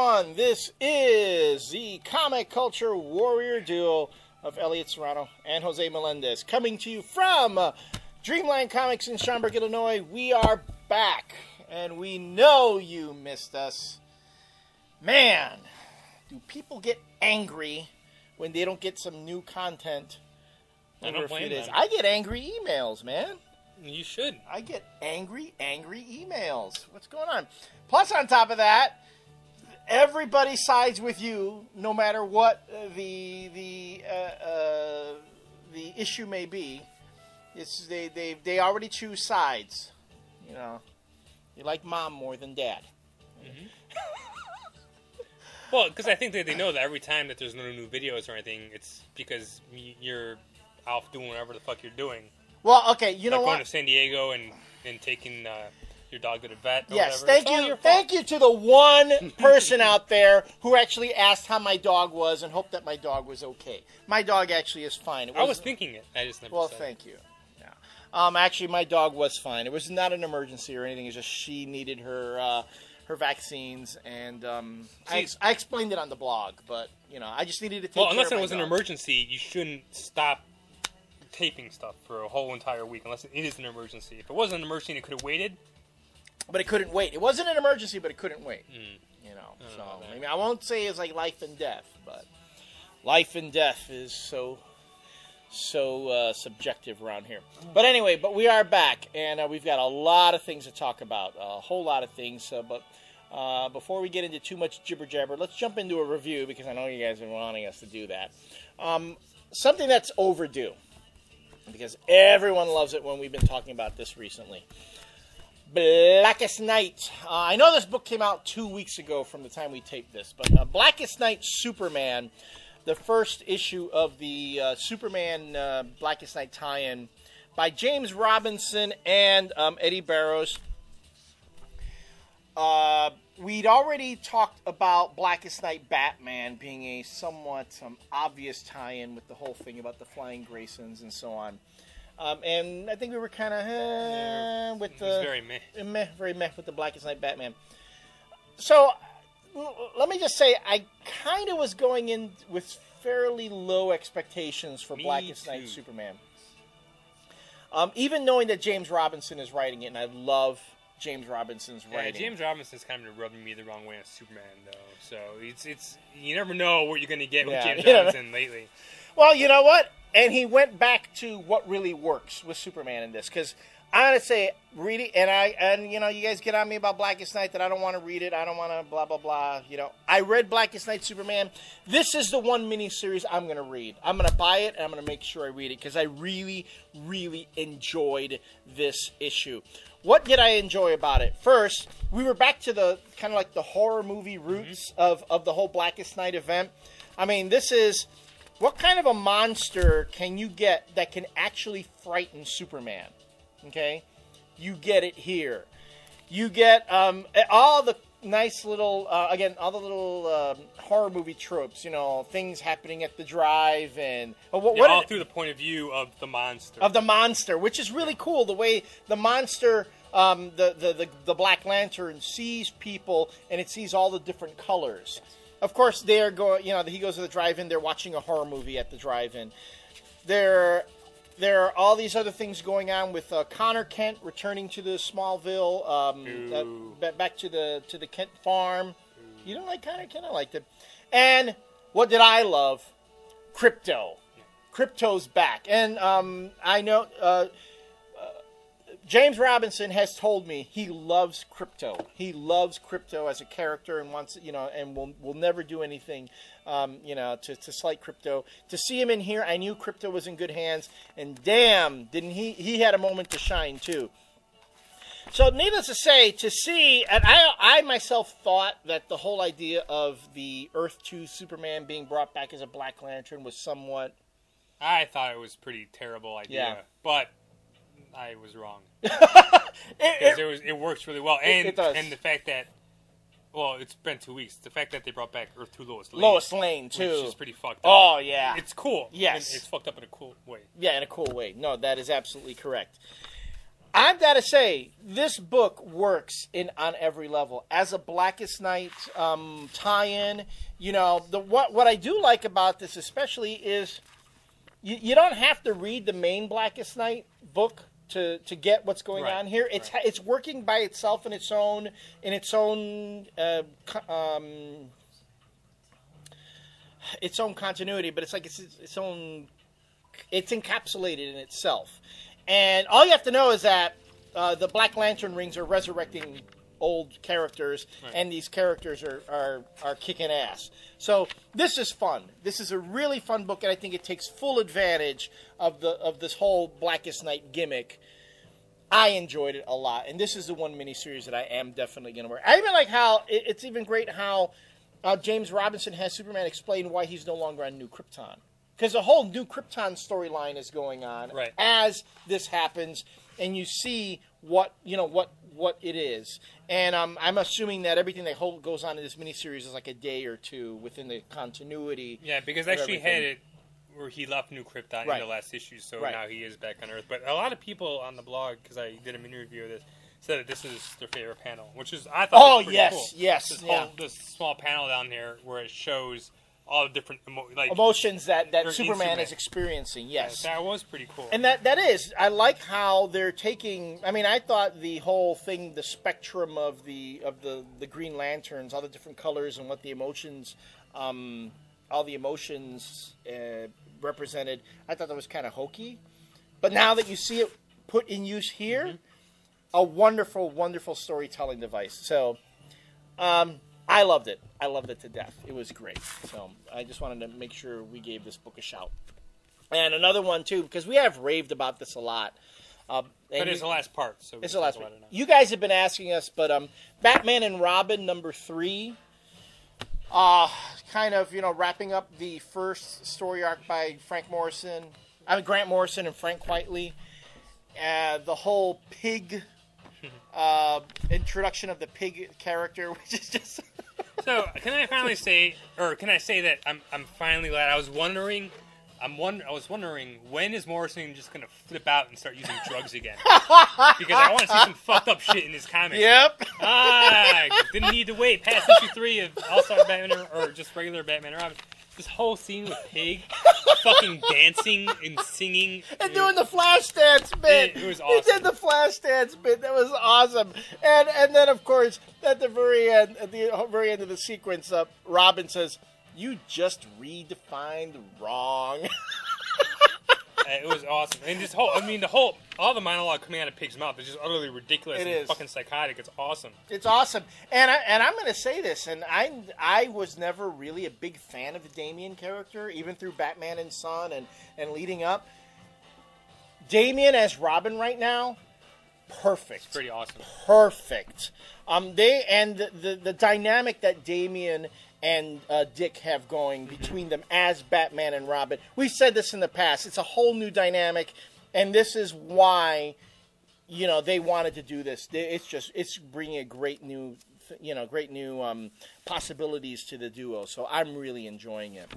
everyone. This is the Comic Culture Warrior duo of Elliot Serrano and Jose Melendez, coming to you from Dreamland Comics in Schaumburg, Illinois. We are back, and we know you missed us. Man, do people get angry when they don't get some new content over a few days? I get angry emails, man. You should. I get angry emails. What's going on? Plus, on top of that, everybody sides with you, no matter what the issue may be. It's they already choose sides. You know, you like mom more than dad. Mm-hmm. Well, because I think that they know that every time that there's no new videos or anything, it's because you're off doing whatever the fuck you're doing. Well, okay, you know what? Going to San Diego and taking your dog to the vet or yes, whatever. Thank you to the one person out there who actually asked how my dog was and hoped that my dog was okay. My dog actually is fine. I was thinking it. I just never Well, said thank you. Yeah. Actually, my dog was fine. It was not an emergency or anything. It's just she needed her vaccines, and I explained it on the blog, but, you know, I just needed to take care of my unless it was dog. an emergency, you shouldn't stop taping stuff for a whole entire week unless it is an emergency. If it wasn't an emergency and it could have waited. But it couldn't wait. It wasn't an emergency, but it couldn't wait. You know, so I mean, I won't say it's like life and death, but life and death is so subjective around here. But anyway, we are back, and we've got a lot of things to talk about, a whole lot of things. But before we get into too much jibber jabber, let's jump into a review because I know you guys are wanting us to do that. Something that's overdue, because everyone loves it when we've been talking about this recently. Blackest Night. I know this book came out 2 weeks ago from the time we taped this, but Blackest Night Superman, the first issue of the Superman Blackest Night tie-in by James Robinson and Eddie Barrows. We'd already talked about Blackest Night Batman being a somewhat obvious tie-in with the whole thing about the Flying Graysons and so on. And I think we were kind of with the very meh with the Blackest Night Batman. So let me just say, I kind of was going in with fairly low expectations for Blackest Night Superman. Even knowing that James Robinson is writing it, and I love James Robinson's writing. James Robinson's kind of rubbing me the wrong way as Superman, though. So it's you never know what you're going to get with James Robinson lately. Well, you know what? And he went back to what really works with Superman in this, because I gotta say, read it, and you know, you guys get on me about Blackest Night that I don't want to read it, I don't want to blah blah blah. You know, I read Blackest Night Superman. This is the one miniseries I'm gonna read. I'm gonna buy it and I'm gonna make sure I read it because I really, really enjoyed this issue. What did I enjoy about it? First, we were back to the kind of like the horror movie roots of the whole Blackest Night event. I mean, this is. What kind of a monster can you get that can actually frighten Superman? Okay? You get it here. You get all the nice little, all the little horror movie tropes, you know, things happening at the drive and... all through the point of view of the monster. Of the monster, which is really cool. The way the monster, the Black Lantern sees people and it sees all the different colors. Of course, they are going. You know, he goes to the drive-in. They're watching a horror movie at the drive-in. There are all these other things going on with Connor Kent returning to the Smallville, back to the Kent farm. Ooh. You don't like Connor Kent? I liked it. And what did I love? Crypto. Crypto's back, and I know. James Robinson has told me he loves Crypto. He loves Crypto as a character and wants, you know, and will never do anything, you know, to slight Crypto. To see him in here, I knew Crypto was in good hands, and damn, didn't he had a moment to shine too. So, needless to say, to see, and I myself thought that the whole idea of the Earth 2 Superman being brought back as a Black Lantern was somewhat. I thought it was a pretty terrible idea, but I was wrong. It works really well, and it does. And the fact that, well, it's been 2 weeks. The fact that they brought back Earth 2 Lois Lane. Lois Lane too, which is pretty fucked up. Oh yeah, it's cool. Yes, it's fucked up in a cool way. Yeah, in a cool way. No, that is absolutely correct. I've got to say, this book works on every level. As a Blackest Night tie-in, what I do like about this especially is you don't have to read the main Blackest Night book to get what's going on here. It's working by itself in its own continuity, but it's like its own. It's encapsulated in itself. And all you have to know is that the Black Lantern rings are resurrecting old characters, and these characters are kicking ass. So this is fun. This is a really fun book, and I think it takes full advantage of this whole Blackest Night gimmick. I enjoyed it a lot, and this is the one miniseries that I am definitely going to wear. I even like how it's even great how James Robinson has Superman explain why he's no longer on New Krypton. Because the whole New Krypton storyline is going on as this happens, and you see what it is. And I'm assuming that everything that goes on in this miniseries is like a day or two within the continuity. Yeah, because I actually had it where he left New Krypton in the last issue, so now he is back on Earth. But a lot of people on the blog, because I did an interview of this, said that this is their favorite panel, which is I thought was pretty cool. Yes, this small panel down there where it shows all the different emotions that Superman is experiencing. Yes, that was pretty cool. And that is, I like how they're taking. I mean, I thought the whole thing, the spectrum of the Green Lanterns, all the different colors and what the emotions, all the emotions represented. I thought that was kind of hokey, but now that you see it put in use here, a wonderful, wonderful storytelling device. So. I loved it. I loved it to death. It was great. So I just wanted to make sure we gave this book a shout. And another one, too, because we have raved about this a lot. But it's the last part. So it's the last part. You guys have been asking us, but Batman and Robin #3, kind of, wrapping up the first story arc by Grant Morrison and Frank Whiteley. The whole pig... introduction of the pig character, which is just. So can I finally say, or can I say that I'm finally glad? I was wondering when is Morrison just gonna flip out and start using drugs again? Because I want to see some fucked up shit in his comics. Yep. Didn't need to wait past issue 3 of All-Star Batman or just regular Batman and Robin. This whole scene with Pig fucking dancing and singing. And doing the flash dance bit. It was awesome. He did the flash dance bit. That was awesome. And then, of course, at the very end of the sequence, Robin says, "You just redefined wrong." It was awesome. And this all the monologue coming out of Pig's mouth is just utterly ridiculous and fucking psychotic. It's awesome. It's awesome. And I'm going to say this, and I was never really a big fan of the Damian character, even through Batman and Son and leading up. Damian as Robin right now, perfect. It's pretty awesome. Perfect. The dynamic that Damian and Dick have going between them as Batman and Robin. We've said this in the past. It's a whole new dynamic, and this is why, they wanted to do this. It's bringing a great new possibilities to the duo. So I'm really enjoying it.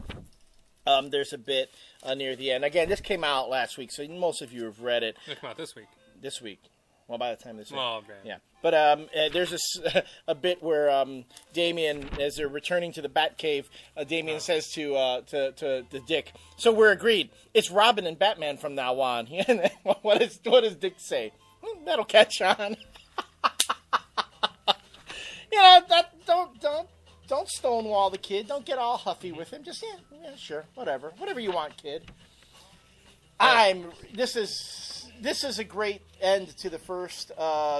There's a bit near the end. Again, this came out last week, so most of you have read it. It came out this week. This week. Well, by the time this... Oh, okay. Yeah. But there's a bit where Damian, as they're returning to the Batcave, Damian says to Dick, "So we're agreed. It's Robin and Batman from now on." What does Dick say? "That'll catch on." Don't stonewall the kid. Don't get all huffy with him. Just yeah, sure, whatever you want, kid. This is a great end to the first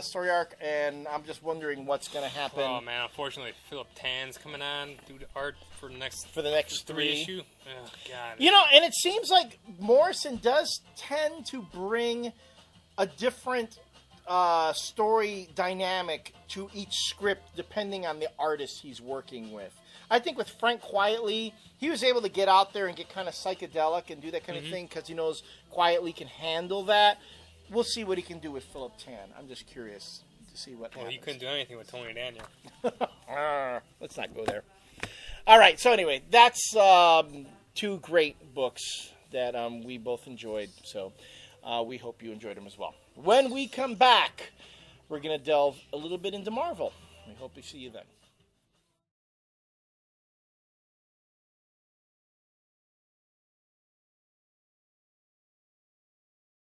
story arc, and I'm just wondering what's going to happen. Oh man, unfortunately, Philip Tan's coming on do the art for the next 3 issue. Oh god. And it seems like Morrison does tend to bring a different story dynamic to each script depending on the artist he's working with. I think with Frank Quietly, he was able to get out there and get kind of psychedelic and do that kind of thing because he knows Quietly can handle that. We'll see what he can do with Philip Tan. I'm just curious to see what happens. He couldn't do anything with Tony Daniel. Let's not go there. All right, so anyway, that's 2 great books that we both enjoyed. So We hope you enjoyed them as well. When we come back, we're going to delve a little bit into Marvel. We hope we see you then.